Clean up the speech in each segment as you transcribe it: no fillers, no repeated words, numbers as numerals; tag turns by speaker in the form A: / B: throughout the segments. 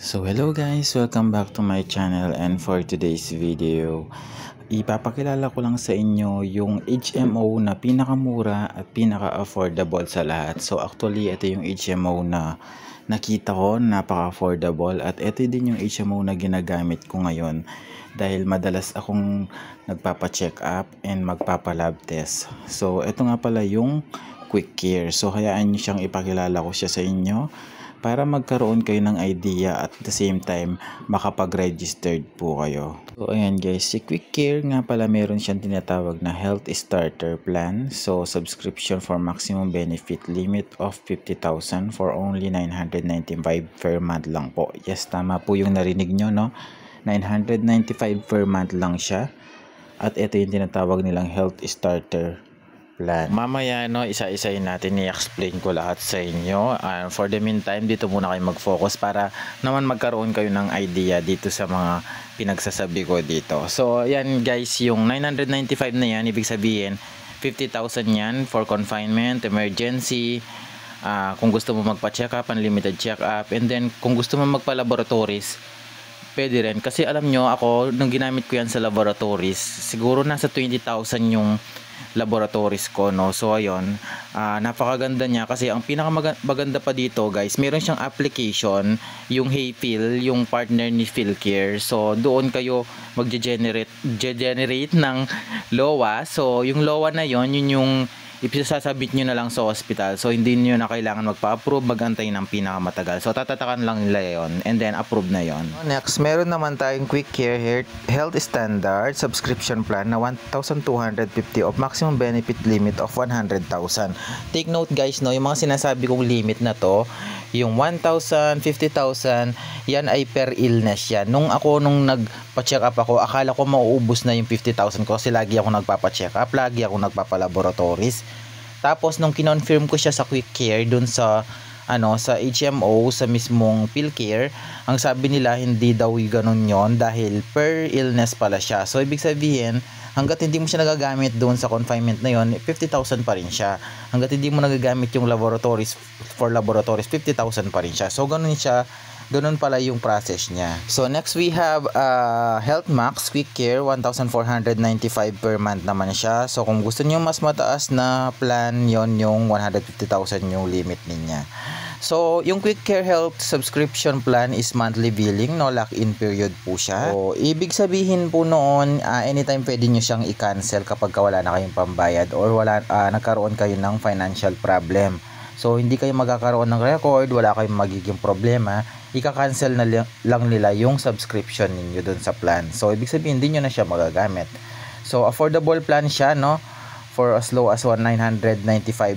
A: So hello guys, welcome back to my channel, and for today's video, ipapakilala ko lang sa inyo yung HMO na pinakamura at pinaka-affordable sa lahat. So actually, ito yung HMO na nakita ko, napaka-affordable, at ito din yung HMO na ginagamit ko ngayon dahil madalas akong nagpapa-check up and magpapa-lab test. So ito nga pala yung Quick Care. So hayaan nyo siyang ipakilala ko siya sa inyo para magkaroon kayo ng idea at the same time makapag-registered po kayo. So ayan guys, si Quick Care nga pala meron siyang tinatawag na Health Starter Plan. So subscription for maximum benefit limit of 50,000 for only 995 per month lang po. Yes, tama po yung narinig nyo, no? 995 per month lang siya. At ito yung tinatawag nilang Health Starter Plan. Mamaya isa-isayin natin, i-explain ko lahat sa inyo. For the meantime, dito muna kayo mag-focus para naman magkaroon kayo ng idea dito sa mga pinagsasabi ko dito. So yan guys, yung 995 na yan, ibig sabihin 50,000 yan for confinement, emergency, kung gusto mo magpa-check up, unlimited check up, and then kung gusto mo magpa-laboratories, pwede rin. Kasi alam nyo, ako nung ginamit ko yan sa laboratories, siguro nasa 20,000 yung laboratories ko, no? So ayun, napakaganda niya kasi ang pinakamaganda pa dito guys, meron siyang application, yung HeyPhil, yung partner ni PhilCare. So doon kayo mag-generate ng LOA. So yung LOA na yon, yun yung ipasasabit nyo na lang sa hospital. So hindi nyo na kailangan magpa-approve, magantay ng pinakamatagal. So tatatakan lang nila yon and then approve na yon. Next, meron naman tayong Quick Care Health Standard Subscription Plan na 1,250 of maximum benefit limit of 100,000. Take note guys, no, yung mga sinasabi kong limit na to, yung 1,000, 50,000, yan ay per illness yan. Nung nagpa-check up ako, akala ko mauubos na yung 50,000 ko kasi lagi ako nagpapa-check up, lagi ako nagpapa-laboratories. Tapos nung kinonfirm ko siya sa Quick Care dun sa sa HMO, sa mismong PhilCare, ang sabi nila hindi daw ganun yon dahil per illness pala siya. So ibig sabihin, hanggat hindi mo siya nagagamit doon sa confinement na yon, 50,000 pa rin siya. Hanggat hindi mo nagagamit yung laboratories, for laboratories, 50,000 pa rin siya. So ganun siya, ganun pala yung process niya. So next we have Health Max Quick Care, 1,495 per month naman siya. So kung gusto niyo mas mataas na plan, yon yung 150,000 yung limit niya. So, yung Quick Care Health subscription plan is monthly billing, no lock-in period po siya. So, ibig sabihin po noon, anytime pwede nyo siyang i-cancel kapag wala na kayong pambayad or nagkaroon kayo ng financial problem. So, hindi kayo magkakaroon ng record, wala kayong magiging problema, ika-cancel na lang nila yung subscription ninyo dun sa plan. So, ibig sabihin, hindi nyo na siya magagamit. So, affordable plan siya, no? For as low as 995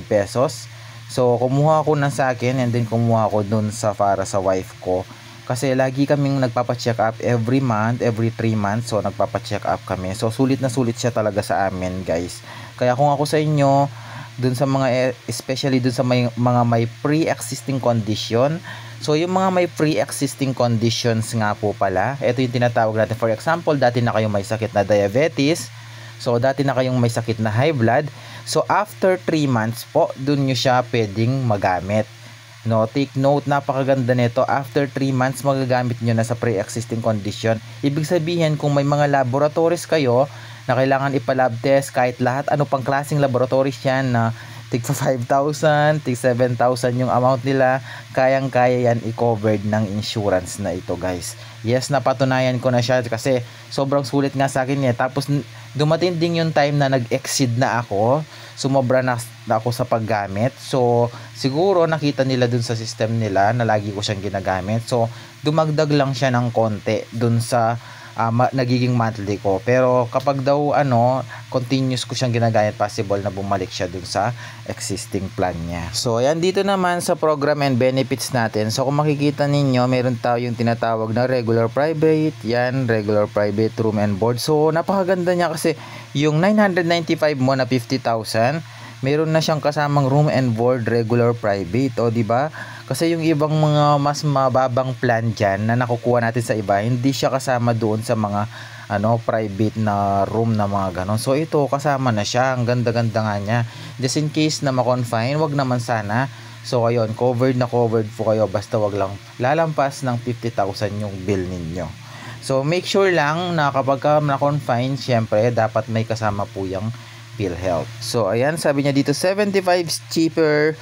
A: pesos. So, kumuha ko na sa akin and then kumuha ko dun para sa wife ko. Kasi lagi kaming nagpapa-check up every month, every 3 months. So, nagpapa-check up kami. So, sulit na sulit siya talaga sa amin, guys. Kaya kung ako sa inyo, dun sa mga, especially dun sa mga may pre-existing condition. So, yung mga may pre-existing conditions nga po pala, ito yung tinatawag natin. For example, dati na kayong may sakit na diabetes. So, dati na kayong may sakit na high blood. So, after 3 months po, dun nyo siya pwedeng magamit. No, take note, napakaganda nito. After 3 months, magagamit nyo na sa pre-existing condition. Ibig sabihin, kung may mga laboratories kayo na kailangan ipalab test, kahit lahat, ano pang klaseng laboratories yan na tig 5,000, tig 7,000 yung amount nila, kayang-kaya yan i-covered ng insurance na ito guys. Yes, napatunayan ko na siya kasi sobrang sulit nga sa akin eh. Tapos dumating din yung time na nag-exceed na ako, sumobra na ako sa paggamit. So siguro nakita nila dun sa system nila na lagi ko siyang ginagamit. So dumagdag lang siya ng konti dun sa nagiging monthly ko. Pero kapag daw continuous ko siyang ginagamit, possible na bumalik siya dun sa existing plan niya. So ayan, dito naman sa program and benefits natin. So kung makikita ninyo, meron tayong tinatawag na regular private. Yan, regular private room and board. So napakaganda niya kasi yung 995 mo na 50,000, meron na siyang kasamang room and board regular private, o di ba? Kasi yung ibang mga mas mababang plan diyan na nakukuha natin sa iba, hindi siya kasama doon sa mga private na room na mga ganon. So ito kasama na siya, ang ganda-ganda nga niya. Just in case na ma-confine, wag naman sana. So ayun, covered na covered po kayo, basta wag lang lalampas ng 50,000 yung bill ninyo. So make sure lang na kapag ka na-confine, syempre dapat may kasama po yung PhilHealth. So ayan, sabi niya dito 75 cheaper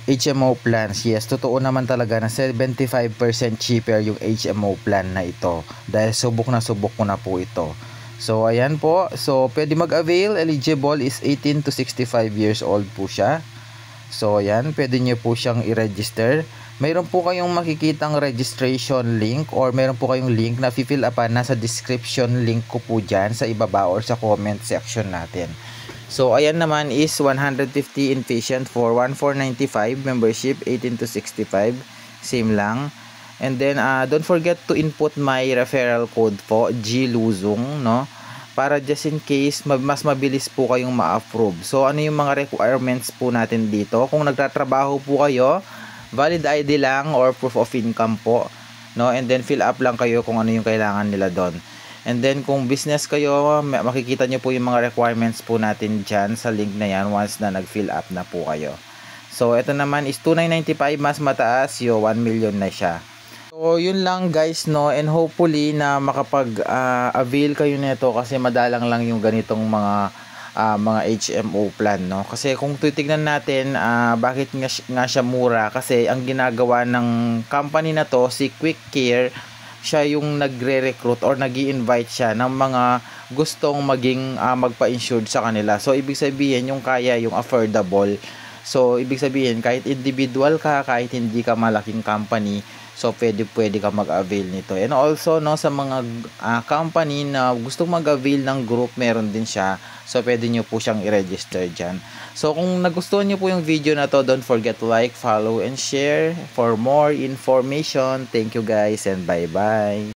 A: HMO plans. Yes, totoo naman talaga na 75% cheaper yung HMO plan na ito, dahil subok na subok ko na po ito. So ayan po, so pwede mag-avail, eligible is 18 to 65 years old po siya. So ayan, pwede nyo po siyang i-register. Mayroon po kayong makikitang registration link, or mayroon po kayong link na fill upan, nasa description link ko po dyan sa ibaba or sa comment section natin. So ayan naman is 150 inpatient for 1495, membership 18 to 65, same lang. And then don't forget to input my referral code po, GLUZONG, no? Para just in case mas mabilis po kayong ma-approve. So ano yung mga requirements po natin dito? Kung nagtatrabaho po kayo, valid ID lang or proof of income po, no? And then fill up lang kayo kung ano yung kailangan nila doon. And then kung business kayo, makikita nyo po yung mga requirements po natin dyan sa link na yan once na nag-fill up na po kayo. So ito naman is 2,995, mas mataas yung 1 million na siya. So yun lang guys, no, and hopefully na makapag-avail kayo nito, kasi madalang lang yung ganitong mga HMO plan, no. Kasi kung titignan natin bakit nga siya mura, kasi ang ginagawa ng company na to, si Quick Care, siya yung nagre-recruit or nag-i-invite siya ng mga gustong maging magpa-insured sa kanila. So ibig sabihin yung kaya, yung affordable. So ibig sabihin kahit individual ka, kahit hindi ka malaking company, so pwede ka mag-avail nito. And also, no, sa mga company na gustong mag-avail ng group, meron din siya. So pwede nyo po siyang i-register dyan. So kung nagustuhan nyo po yung video na to, don't forget to like, follow, and share for more information. Thank you guys and bye-bye.